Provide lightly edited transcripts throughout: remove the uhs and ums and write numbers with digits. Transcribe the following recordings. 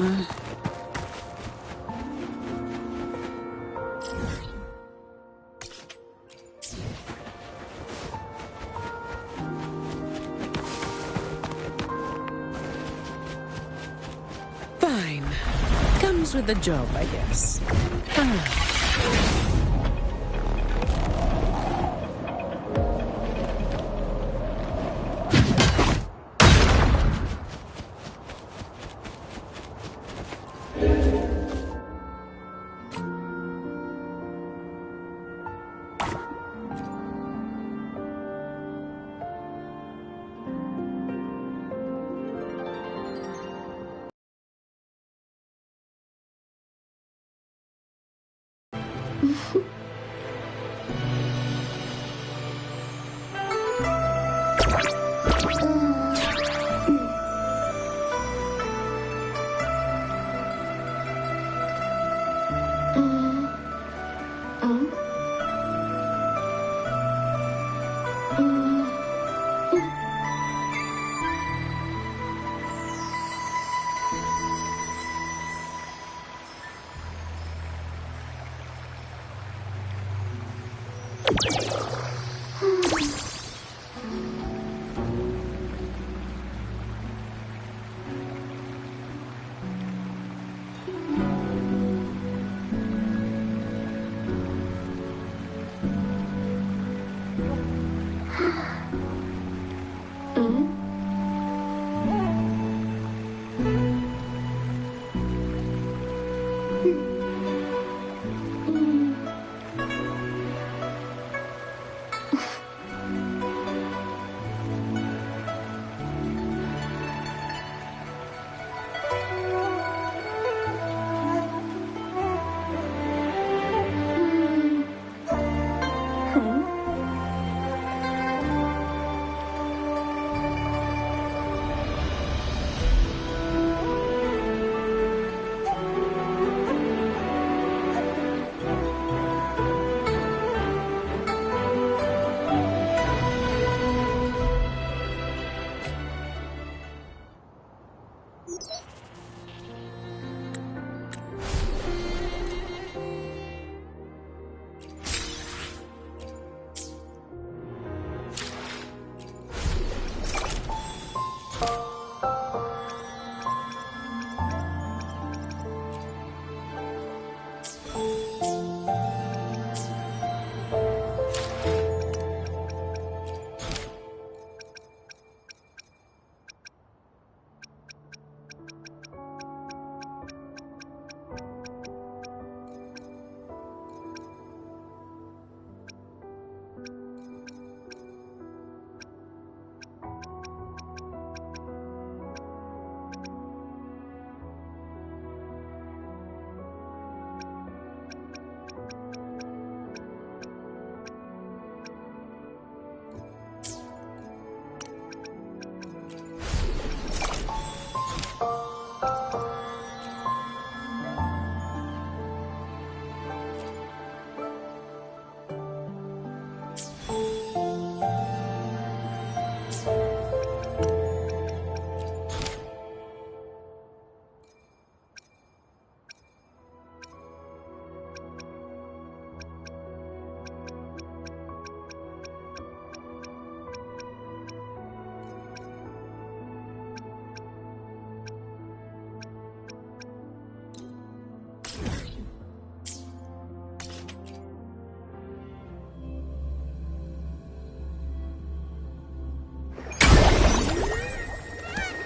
Fine. Comes with the job, I guess.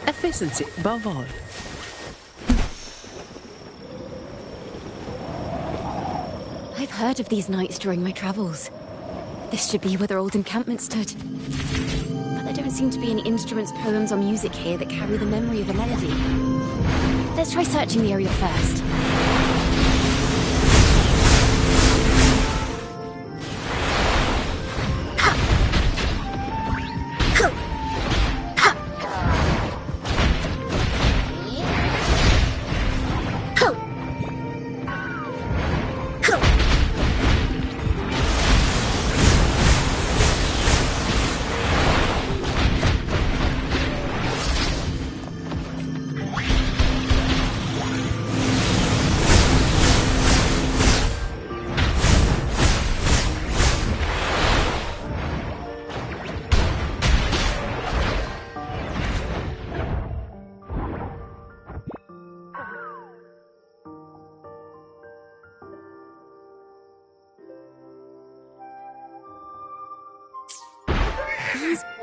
Efficiency above all. I've heard of these nights during my travels. This should be where their old encampment stood. But there don't seem to be any instruments, poems, or music here that carry the memory of a melody. Let's try searching the area first.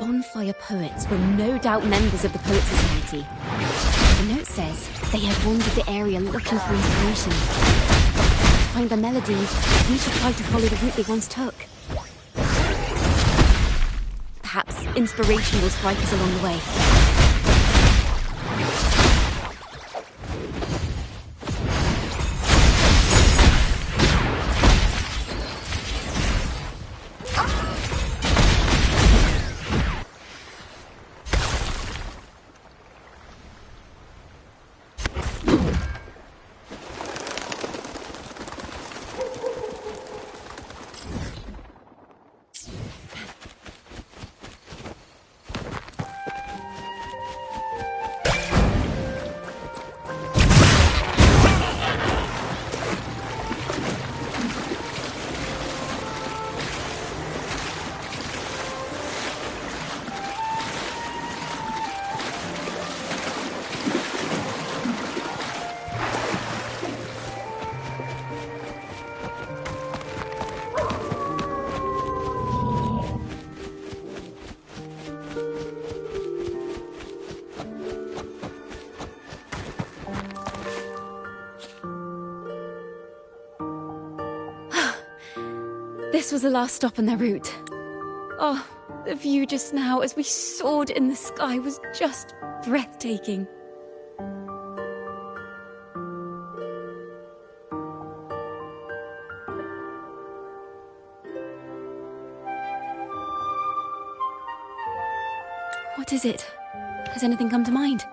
bonfire poets were no doubt members of the Poet Society. The note says they had wandered the area looking for inspiration. To find the melody, we should try to follow the route they once took. Perhaps inspiration will strike us along the way. This was the last stop on their route. Oh, the view just now as we soared in the sky was just breathtaking. What is it? Has anything come to mind?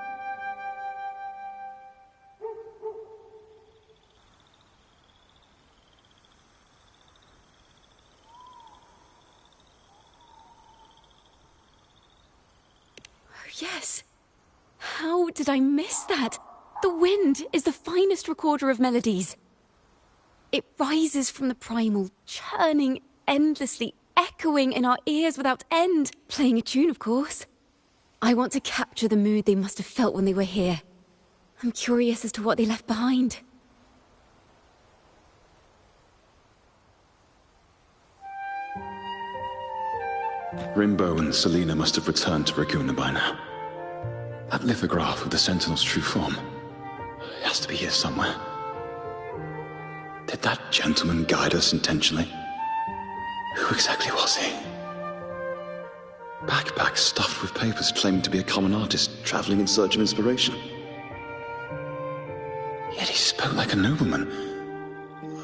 Yes. How did I miss that? The wind is the finest recorder of melodies. It rises from the primal, churning endlessly, echoing in our ears without end, playing a tune, of course. I want to capture the mood they must have felt when they were here. I'm curious as to what they left behind. Rimbo and Selena must have returned to Raguna by now. That lithograph of the Sentinel's true form. It has to be here somewhere. Did that gentleman guide us intentionally? Who exactly was he? Backpack stuffed with papers claiming to be a common artist traveling in search of inspiration. Yet he spoke like a nobleman.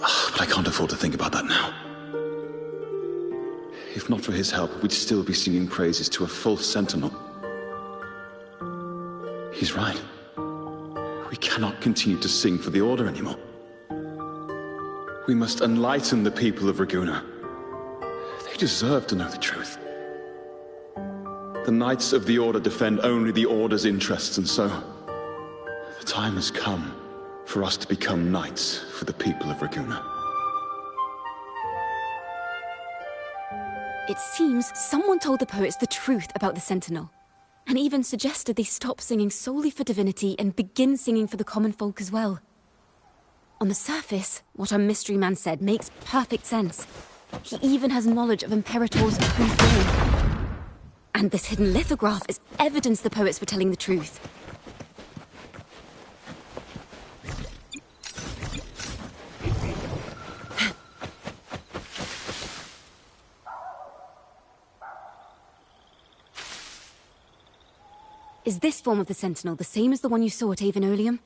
But I can't afford to think about that now. If not for his help, we'd still be singing praises to a false sentinel. He's right. We cannot continue to sing for the Order anymore. We must enlighten the people of Raguna. They deserve to know the truth. The Knights of the Order defend only the Order's interests, and so the time has come for us to become knights for the people of Raguna. It seems someone told the poets the truth about the Sentinel, and even suggested they stop singing solely for divinity and begin singing for the common folk as well. On the surface, what our mystery man said makes perfect sense. He even has knowledge of Imperator's true form. And this hidden lithograph is evidence the poets were telling the truth. Is this form of the Sentinel the same as the one you saw at Avenolium?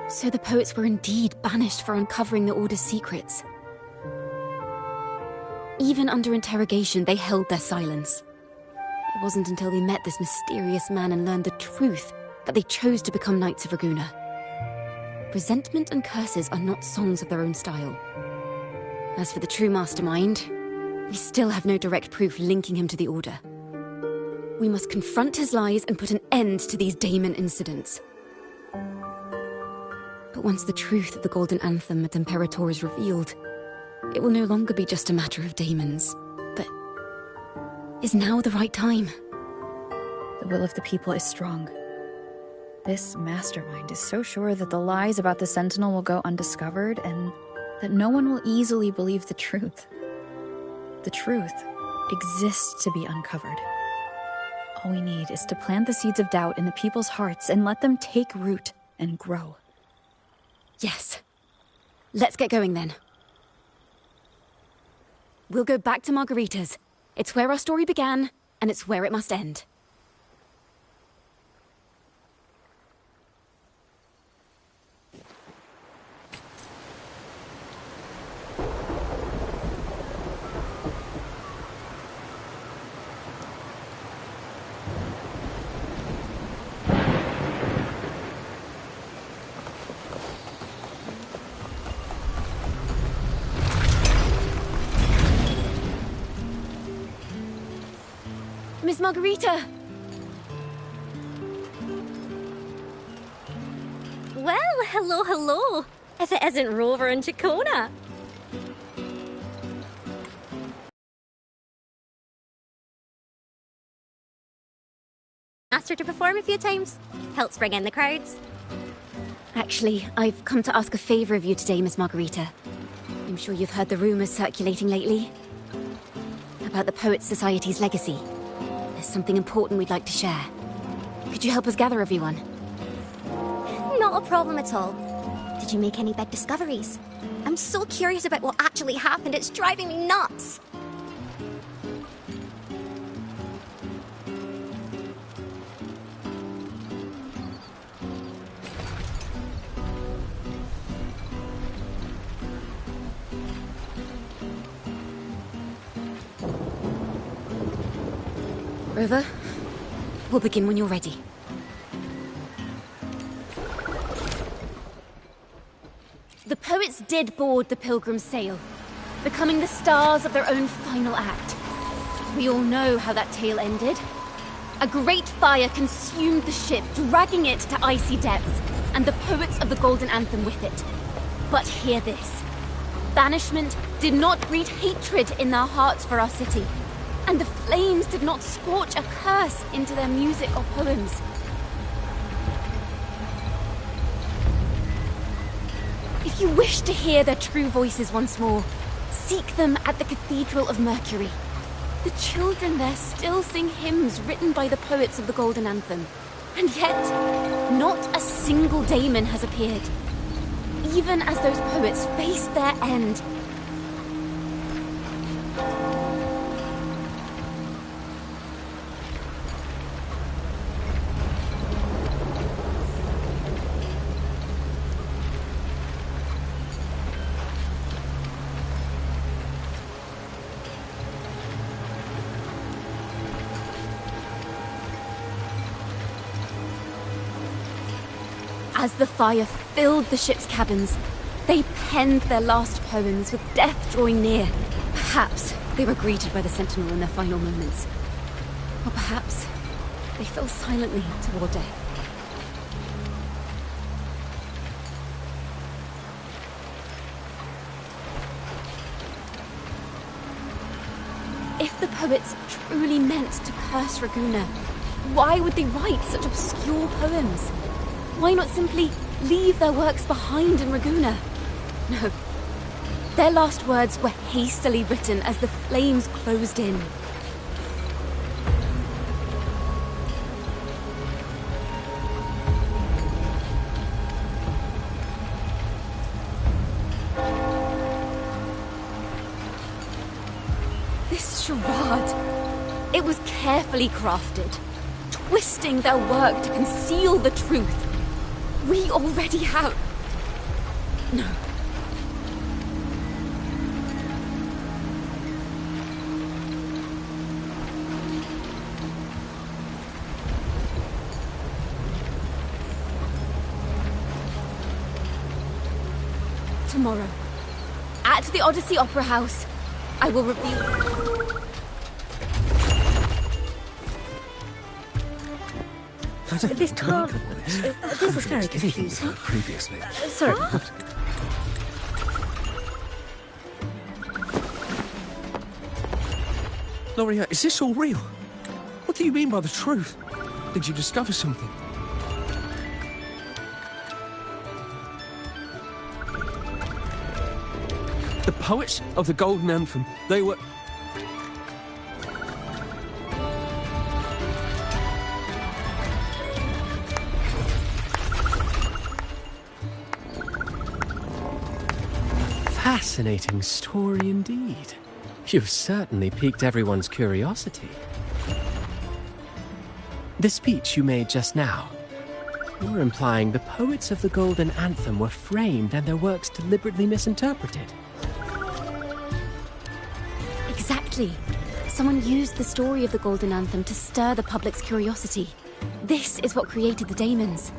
So the poets were indeed banished for uncovering the Order's secrets. Even under interrogation, they held their silence. It wasn't until they met this mysterious man and learned the truth that they chose to become Knights of Raguna. Resentment and curses are not songs of their own style. As for the true mastermind, we still have no direct proof linking him to the Order. We must confront his lies and put an end to these daemon incidents. But once the truth of the Golden Anthem at Imperator is revealed, it will no longer be just a matter of daemons. But is now the right time? The will of the people is strong. This mastermind is so sure that the lies about the Sentinel will go undiscovered and that no one will easily believe the truth. The truth exists to be uncovered. All we need is to plant the seeds of doubt in the people's hearts and let them take root and grow. Yes. Let's get going then. We'll go back to Margarita's. It's where our story began, and it's where it must end. Miss Margarita! Well, hello, hello. If it isn't Rover and Chacona. Asked her to perform a few times. Helps bring in the crowds. Actually, I've come to ask a favor of you today, Miss Margarita. I'm sure you've heard the rumors circulating lately about the Poets Society's legacy. There's something important we'd like to share. Could you help us gather everyone? Not a problem at all. Did you make any big discoveries? I'm so curious about what actually happened. It's driving me nuts. Rover, we'll begin when you're ready. The poets did board the Pilgrim's sail, becoming the stars of their own final act. We all know how that tale ended. A great fire consumed the ship, dragging it to icy depths, and the poets of the Golden Anthem with it. But hear this. Banishment did not breed hatred in their hearts for our city. And the flames did not scorch a curse into their music or poems. If you wish to hear their true voices once more, seek them at the Cathedral of Mercury. The children there still sing hymns written by the poets of the Golden Anthem. And yet, not a single daemon has appeared. Even as those poets faced their end. As the fire filled the ship's cabins, they penned their last poems with death drawing near. Perhaps they were greeted by the Sentinel in their final moments. Or perhaps they fell silently toward death. If the poets truly meant to curse Raguna, why would they write such obscure poems? Why not simply leave their works behind in Raguna? No. Their last words were hastily written as the flames closed in. This charade, it was carefully crafted, twisting their work to conceal the truth. We already have... No. Tomorrow, at the Odyssey Opera House, I will reveal... This car... this is very confusing. Previously. Sorry. Loria, is this all real? What do you mean by the truth? Did you discover something? The poets of the Golden Anthem, they were... Fascinating story indeed. You've certainly piqued everyone's curiosity. The speech you made just now, you're implying the poets of the Golden Anthem were framed and their works deliberately misinterpreted. Exactly. Someone used the story of the Golden Anthem to stir the public's curiosity. This is what created the daemons.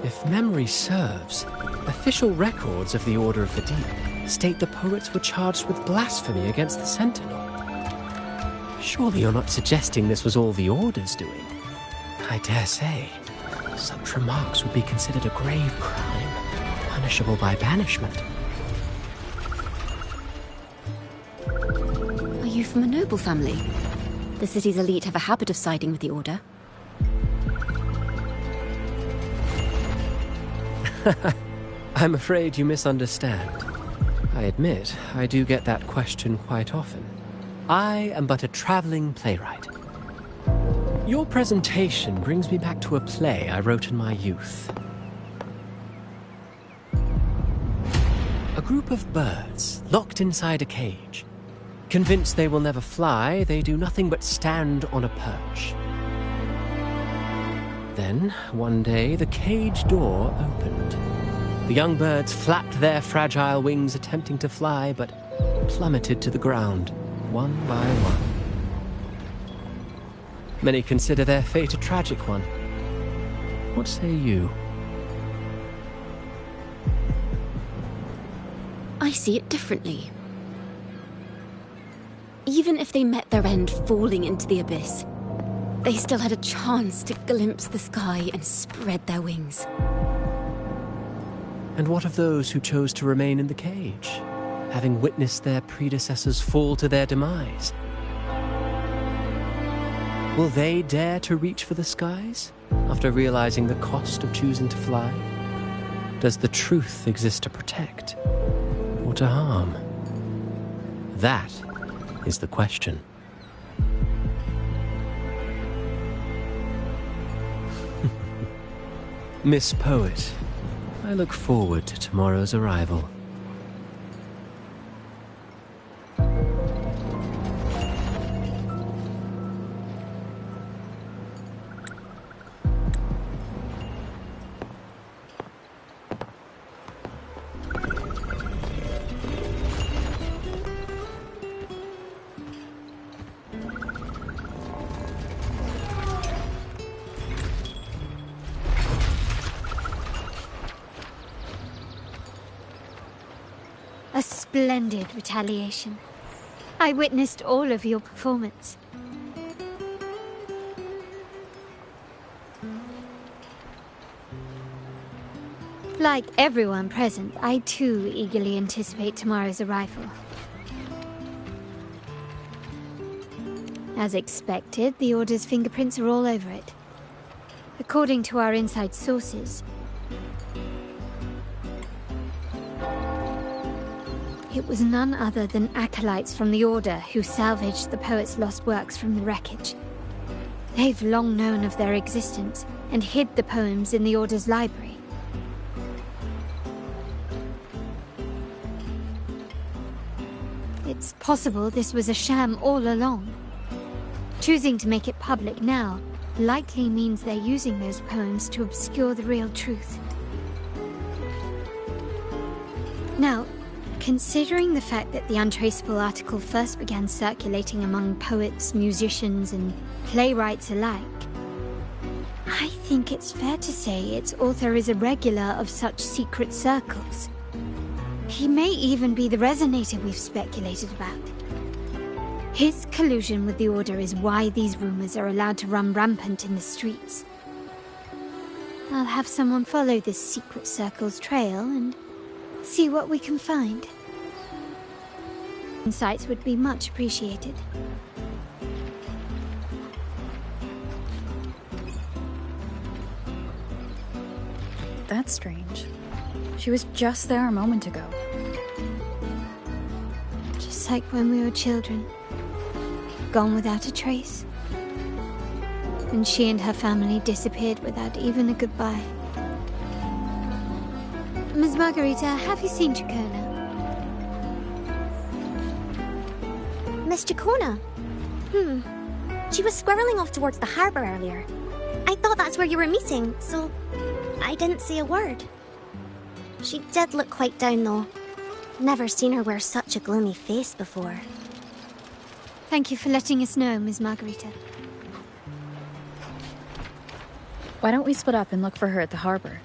If memory serves, official records of the Order of the Deep state the poets were charged with blasphemy against the Sentinel. Surely you're not suggesting this was all the Order's doing? I dare say, such remarks would be considered a grave crime, punishable by banishment. Are you from a noble family? The city's elite have a habit of siding with the Order. I'm afraid you misunderstand. I admit, I do get that question quite often. I am but a traveling playwright. Your presentation brings me back to a play I wrote in my youth. A group of birds locked inside a cage. Convinced they will never fly, they do nothing but stand on a perch. Then, one day, the cage door opened. The young birds flapped their fragile wings attempting to fly, but plummeted to the ground, one by one. Many consider their fate a tragic one. What say you? I see it differently. Even if they met their end falling into the abyss, they still had a chance to glimpse the sky and spread their wings. And what of those who chose to remain in the cage, having witnessed their predecessors fall to their demise? Will they dare to reach for the skies, after realizing the cost of choosing to fly? Does the truth exist to protect, or to harm? That is the question. Miss Poet, I look forward to tomorrow's arrival. A splendid retaliation. I witnessed all of your performance. Like everyone present, I too eagerly anticipate tomorrow's arrival. As expected, the Order's fingerprints are all over it. According to our inside sources, it was none other than acolytes from the Order who salvaged the poet's lost works from the wreckage. They've long known of their existence and hid the poems in the Order's library. It's possible this was a sham all along. Choosing to make it public now likely means they're using those poems to obscure the real truth. Now, considering the fact that the untraceable article first began circulating among poets, musicians, and playwrights alike, I think it's fair to say its author is a regular of such secret circles. He may even be the resonator we've speculated about. His collusion with the Order is why these rumors are allowed to run rampant in the streets. I'll have someone follow this secret circle's trail and see what we can find. Insights would be much appreciated. That's strange. She was just there a moment ago. Just like when we were children. Gone without a trace. And she and her family disappeared without even a goodbye. Ms. Margarita, have you seen Chacona? Miss Jacona? She was squirreling off towards the harbour earlier. I thought that's where you were meeting, so I didn't say a word. She did look quite down, though. Never seen her wear such a gloomy face before. Thank you for letting us know, Ms. Margarita. Why don't we split up and look for her at the harbor?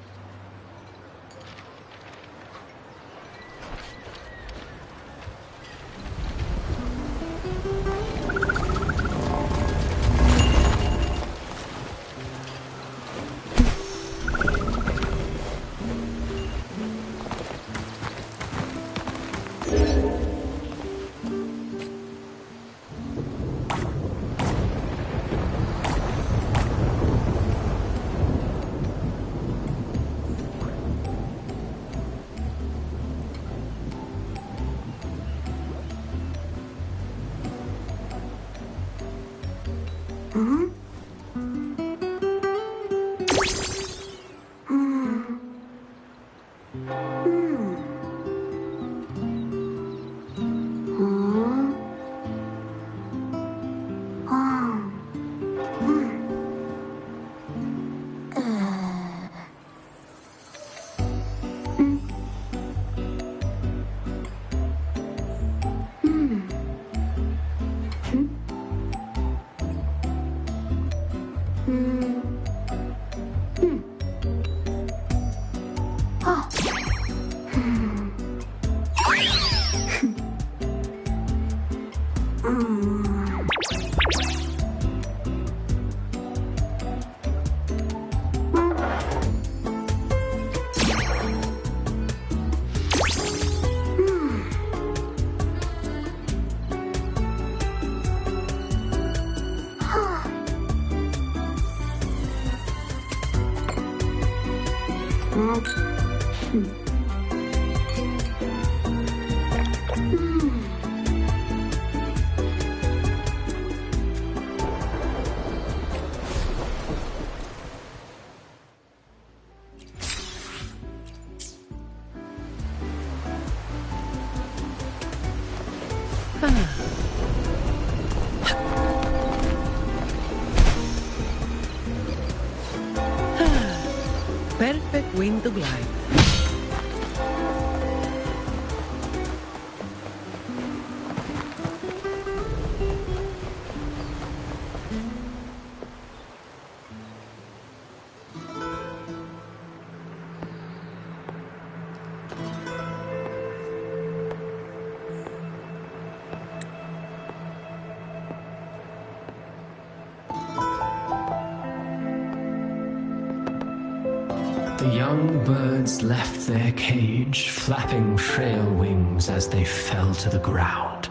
Perfect wind to glide. The young birds left their cage, flapping frail wings as they fell to the ground.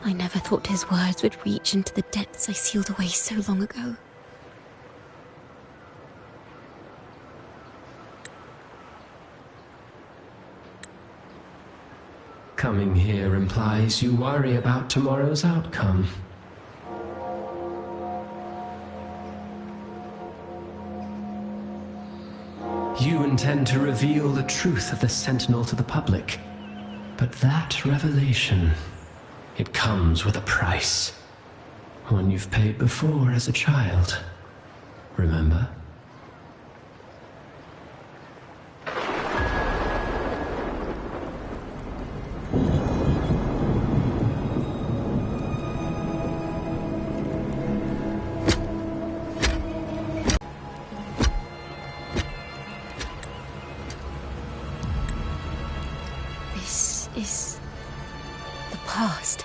I never thought his words would reach into the depths I sealed away so long ago. Coming here implies you worry about tomorrow's outcome. You intend to reveal the truth of the Sentinel to the public, but that revelation, it comes with a price. One you've paid before as a child. Remember? is the past.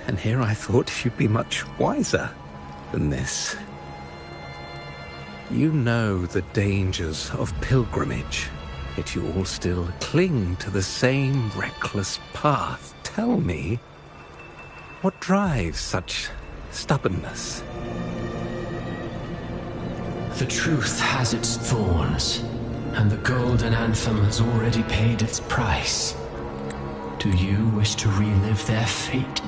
And here I thought you'd be much wiser than this. You know the dangers of pilgrimage, yet you all still cling to the same reckless path. Tell me, what drives such stubbornness? The truth has its thorns, and the golden anthem has already paid its price. Do you wish to relive their fate?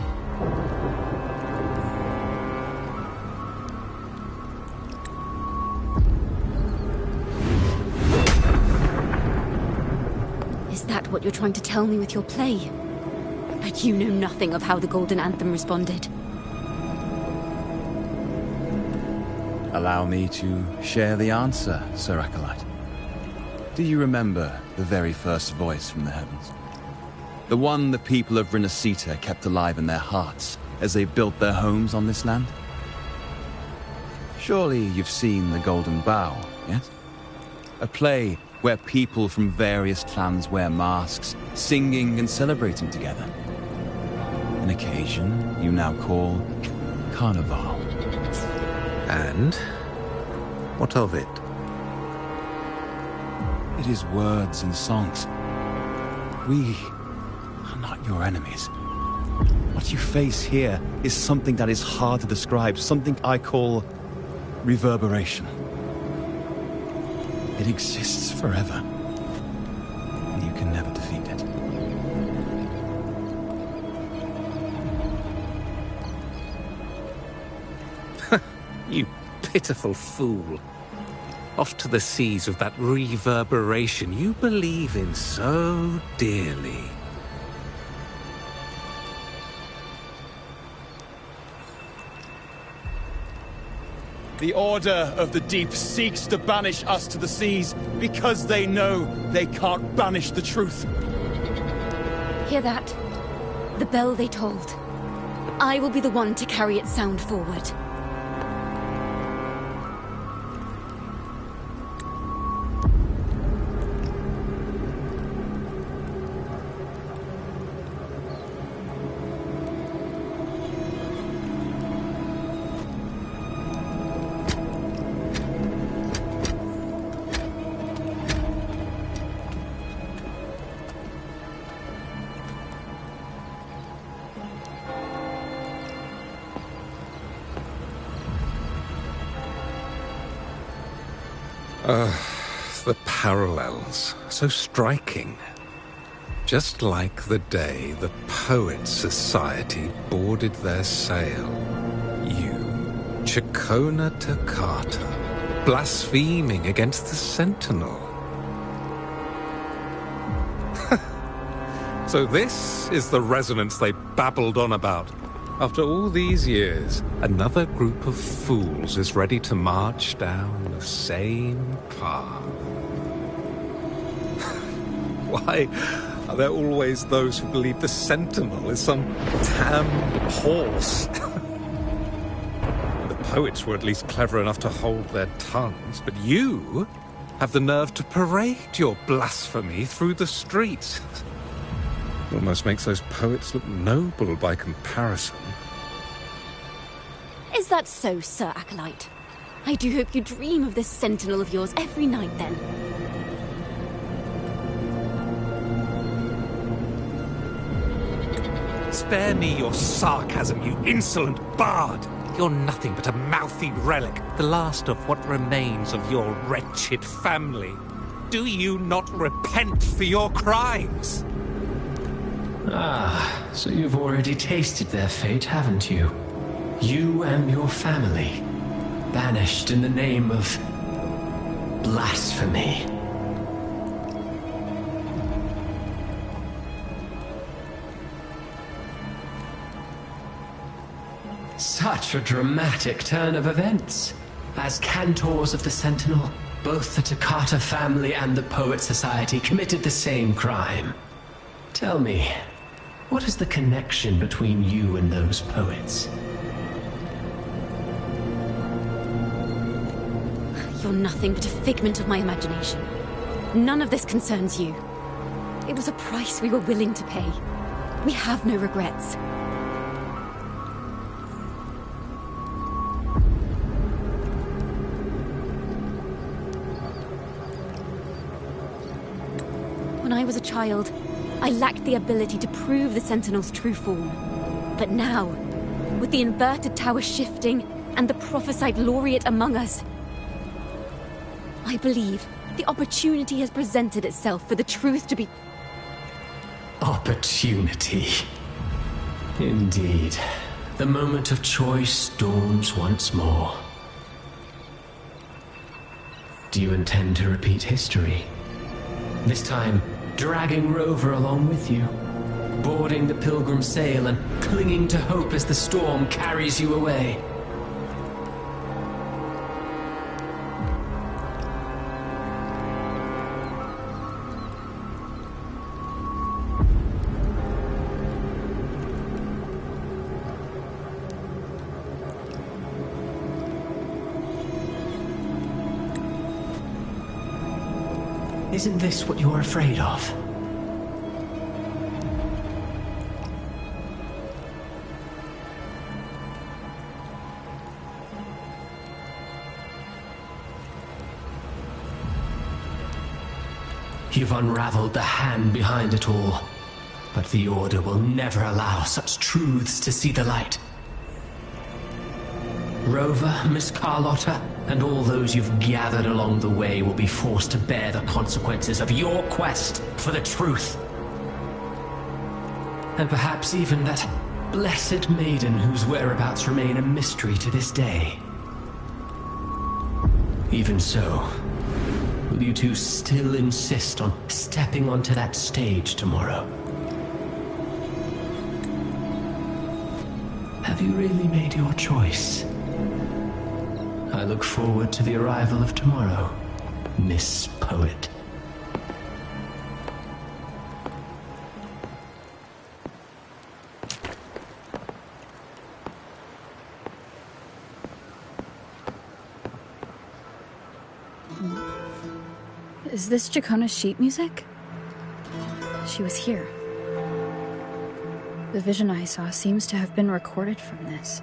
Is that what you're trying to tell me with your play? But you know nothing of how the Golden Anthem responded. Allow me to share the answer, Sir Acolyte. Do you remember the very first voice from the heavens? The one the people of Rinascita kept alive in their hearts as they built their homes on this land? Surely you've seen The Golden Bough, yes? A play where people from various clans wear masks, singing and celebrating together. An occasion you now call Carnival. And what of it? It is words and songs. We are not your enemies. What you face here is something that is hard to describe, something I call reverberation. It exists forever, and you can never defeat it. You pitiful fool. Off to the seas with that reverberation you believe in so dearly. The Order of the Deep seeks to banish us to the seas because they know they can't banish the truth. Hear that? The bell they tolled. I will be the one to carry its sound forward. The parallels, so striking. Just like the day the Poets Society boarded their sail. You, Chacona Toccata, blaspheming against the Sentinel. So this is the resonance they babbled on about. After all these years, another group of fools is ready to march down the same path. Why are there always those who believe the Sentinel is some damn horse? The poets were at least clever enough to hold their tongues, but you have the nerve to parade your blasphemy through the streets. Almost makes those poets look noble by comparison. Is that so, Sir Acolyte? I do hope you dream of this Sentinel of yours every night, then. Spare me your sarcasm, you insolent bard! You're nothing but a mouthy relic, the last of what remains of your wretched family. Do you not repent for your crimes? Ah, so you've already tasted their fate, haven't you? You and your family, banished in the name of blasphemy. Such a dramatic turn of events. As cantors of the Sentinel, both the Toccata family and the Poet Society committed the same crime. Tell me, what is the connection between you and those poets? You're nothing but a figment of my imagination. None of this concerns you. It was a price we were willing to pay. We have no regrets. When I was a child, I lacked the ability to prove the Sentinel's true form. But now, with the inverted tower shifting and the prophesied laureate among us, I believe the opportunity has presented itself for the truth to be... Opportunity. Indeed. The moment of choice dawns once more. Do you intend to repeat history? This time, dragging Rover along with you, boarding the pilgrim sail and clinging to hope as the storm carries you away. Isn't this what you're afraid of? You've unraveled the hand behind it all, but the Order will never allow such truths to see the light. Rover, Miss Carlotta, and all those you've gathered along the way will be forced to bear the consequences of your quest for the truth. And perhaps even that blessed maiden whose whereabouts remain a mystery to this day. Even so, will you two still insist on stepping onto that stage tomorrow? Have you really made your choice? I look forward to the arrival of tomorrow, Miss Poet. Is this Jacona's sheet music? She was here. The vision I saw seems to have been recorded from this.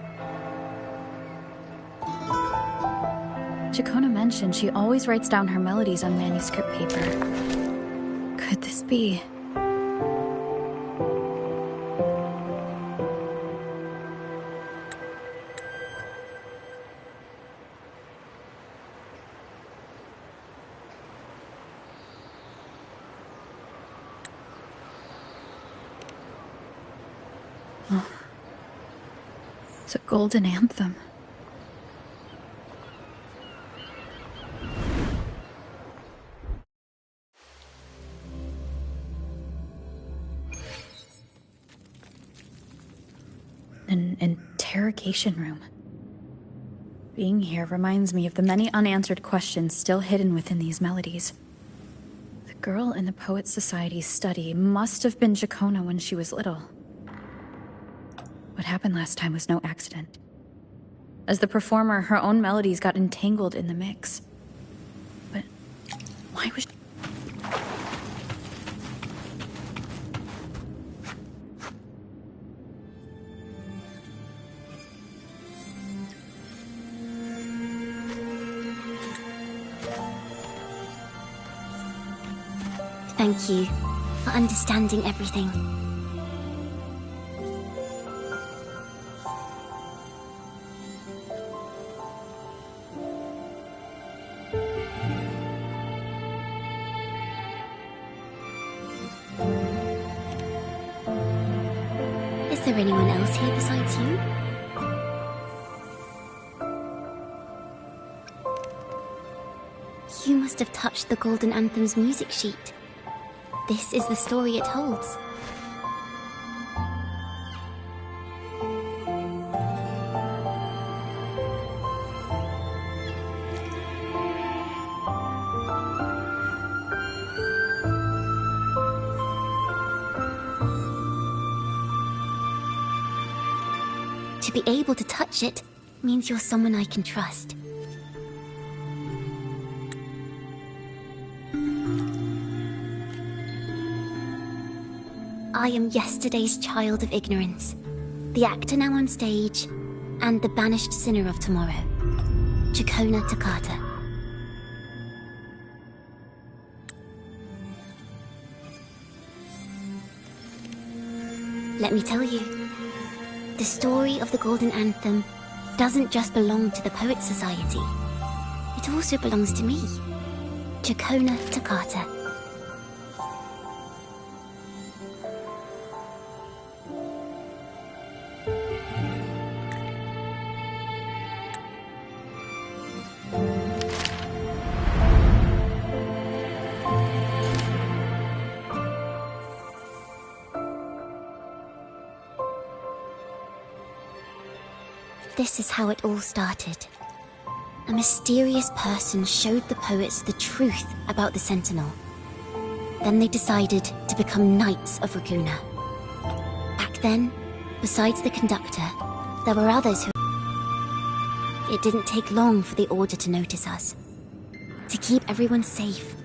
Jacona mentioned she always writes down her melodies on manuscript paper. Could this be? Oh. It's a golden anthem. An interrogation room. Being here reminds me of the many unanswered questions still hidden within these melodies. The girl in the Poets Society's study must have been Jacona when she was little. What happened last time was no accident. As the performer, her own melodies got entangled in the mix. But why was she... Thank you for understanding everything. Is there anyone else here besides you? You must have touched the Golden Anthem's music sheet. This is the story it holds. To be able to touch it means you're someone I can trust. I am yesterday's child of ignorance, the actor now on stage, and the banished sinner of tomorrow, Jacona Takata. Let me tell you, the story of the Golden Anthem doesn't just belong to the Poets Society. It also belongs to me, Jacona Takata. this is how it all started. A mysterious person showed the poets the truth about the Sentinel. Then they decided to become Knights of Raguna. Back then, besides the conductor, there were others who... It didn't take long for the Order to notice us. To keep everyone safe,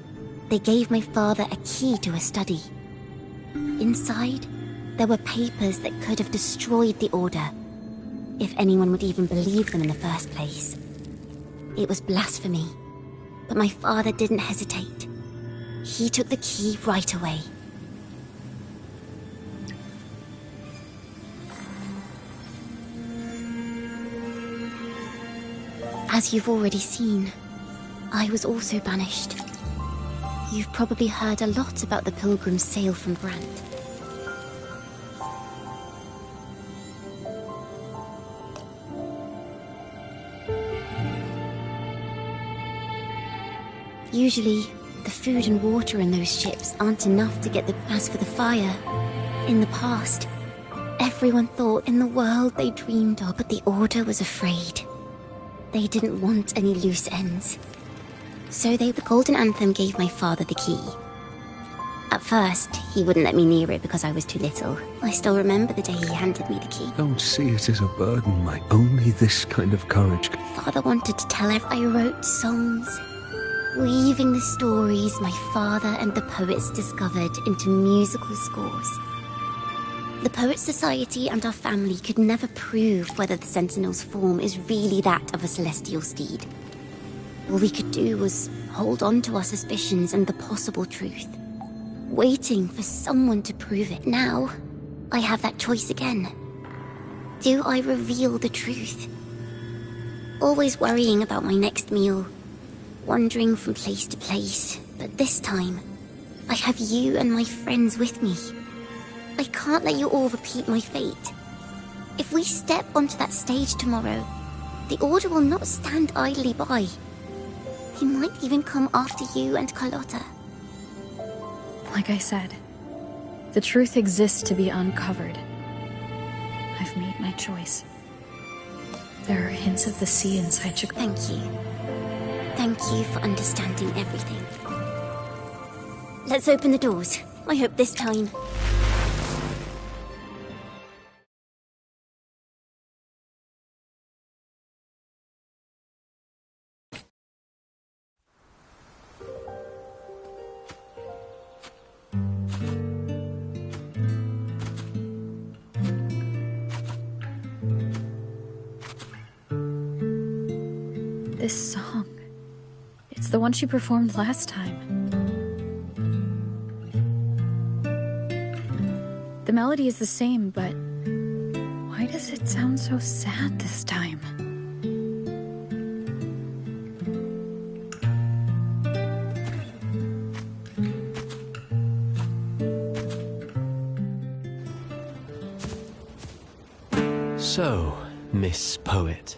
they gave my father a key to a study. Inside, there were papers that could have destroyed the Order, if anyone would even believe them in the first place. It was blasphemy, but my father didn't hesitate. He took the key right away. As you've already seen, I was also banished. You've probably heard a lot about the pilgrim's sail from Brant. Usually, the food and water in those ships aren't enough to get the... As for the fire, in the past, everyone thought in the world they dreamed of, but the Order was afraid. They didn't want any loose ends. So the Golden Anthem gave my father the key. At first, he wouldn't let me near it because I was too little. I still remember the day he handed me the key. Don't see it as a burden, Mike. Only this kind of courage. Father wanted to tell I wrote songs, weaving the stories my father and the poets discovered into musical scores. The Poets Society and our family could never prove whether the Sentinel's form is really that of a celestial steed. All we could do was hold on to our suspicions and the possible truth, waiting for someone to prove it. Now, I have that choice again. Do I reveal the truth? Always worrying about my next meal, wandering from place to place, but this time, I have you and my friends with me. I can't let you all repeat my fate. If we step onto that stage tomorrow, the Order will not stand idly by. He might even come after you and Carlotta. Like I said, the truth exists to be uncovered. I've made my choice. There are hints of the sea inside Chicago. Thank you. Thank you for understanding everything. Let's open the doors. I hope this time... This song. It's the one she performed last time. The melody is the same, but why does it sound so sad this time? So, Miss Poet,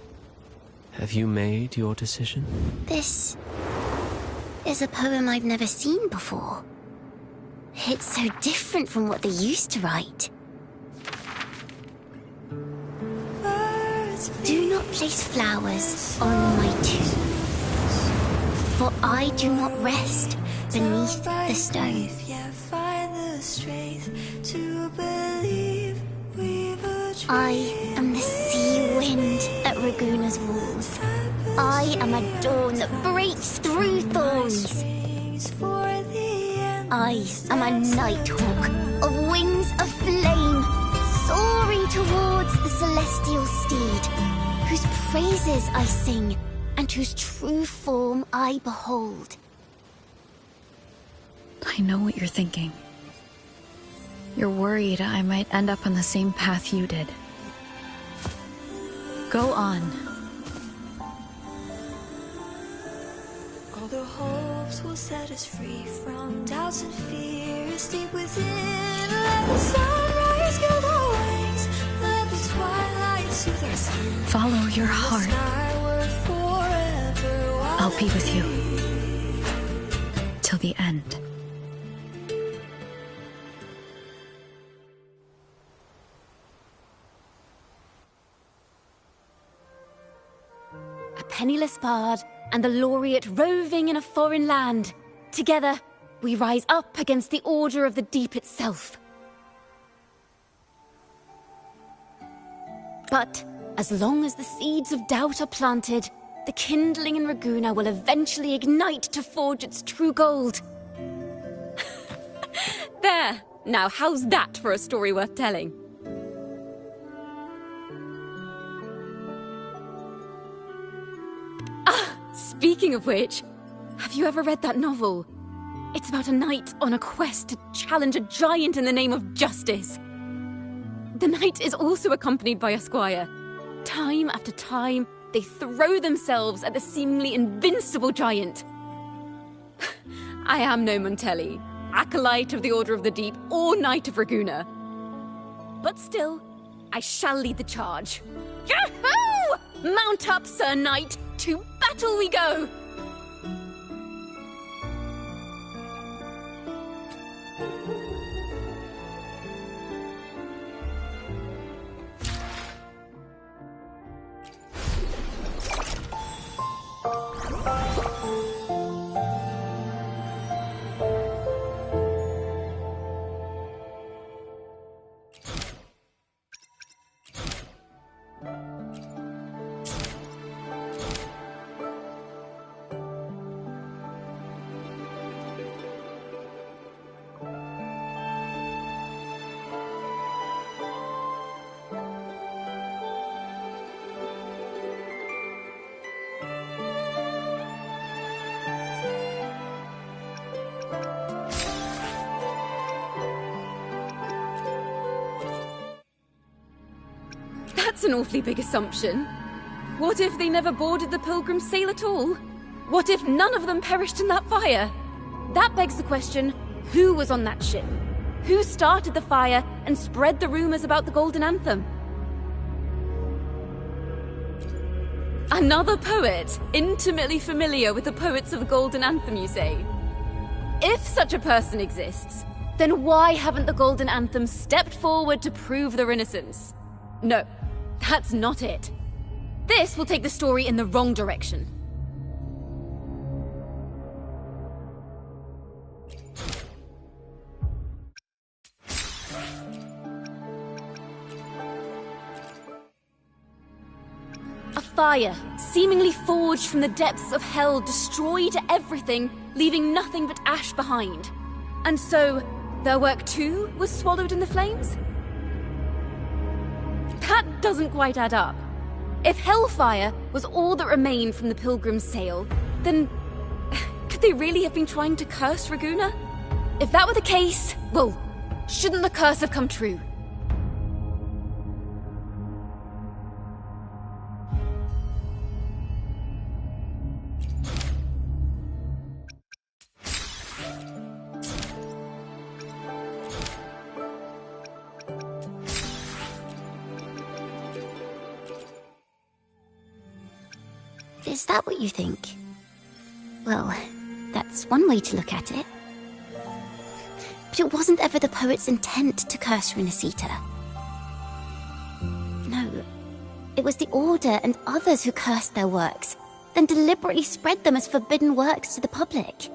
have you made your decision? This is a poem I've never seen before. It's so different from what they used to write. Do not place flowers on my tomb, for I do not rest beneath the stone. I am the sea wind at Raguna's walls. I am a dawn that breaks through thorns. I am a nighthawk of wings of flame, soaring towards the celestial steed, whose praises I sing and whose true form I behold. I know what you're thinking. You're worried I might end up on the same path you did. Go on. All the hopes will set us free from doubts and fears deep within. Let the sunrise gild our wings. Let the twilight soothe our skin. Follow your heart. I'll be with you. Till the end. penniless bard and the laureate roving in a foreign land. Together, we rise up against the Order of the Deep itself. But as long as the seeds of doubt are planted, the kindling in Raguna will eventually ignite to forge its true gold. There! Now how's that for a story worth telling? Speaking of which, have you ever read that novel? It's about a knight on a quest to challenge a giant in the name of justice. The knight is also accompanied by a squire. Time after time, they throw themselves at the seemingly invincible giant. I am no Montelli, acolyte of the Order of the Deep, or Knight of Raguna. But still, I shall lead the charge. Yahoo! Mount up, Sir Knight! To battle we go! That's an awfully big assumption. What if they never boarded the Pilgrim's sail at all? What if none of them perished in that fire? That begs the question, who was on that ship? Who started the fire and spread the rumors about the Golden Anthem? Another poet, intimately familiar with the poets of the Golden Anthem, you say? If such a person exists, then why haven't the Golden Anthem stepped forward to prove their innocence? No, that's not it. This will take the story in the wrong direction. A fire, seemingly forged from the depths of hell, destroyed everything, leaving nothing but ash behind. And so, their work too was swallowed in the flames? That doesn't quite add up. If hellfire was all that remained from the Pilgrim's sail, then could they really have been trying to curse Raguna? If that were the case, well, shouldn't the curse have come true? Is that what you think? Well, that's one way to look at it. But it wasn't ever the poet's intent to curse Renacita. No, it was the Order and others who cursed their works, then deliberately spread them as forbidden works to the public.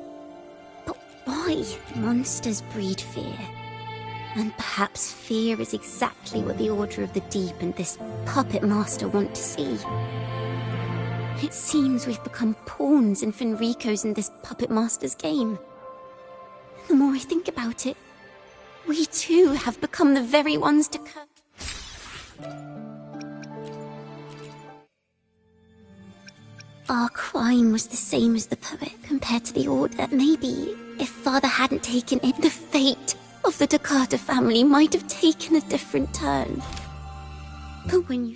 But why? Monsters breed fear. And perhaps fear is exactly what the Order of the Deep and this puppet master want to see. It seems we've become pawns in Fenrico's and this puppet master's game. The more I think about it, we too have become the very ones to curse. Our crime was the same as the poet compared to the Order. Maybe if Father hadn't taken it, the fate of the Takata family might have taken a different turn. But when you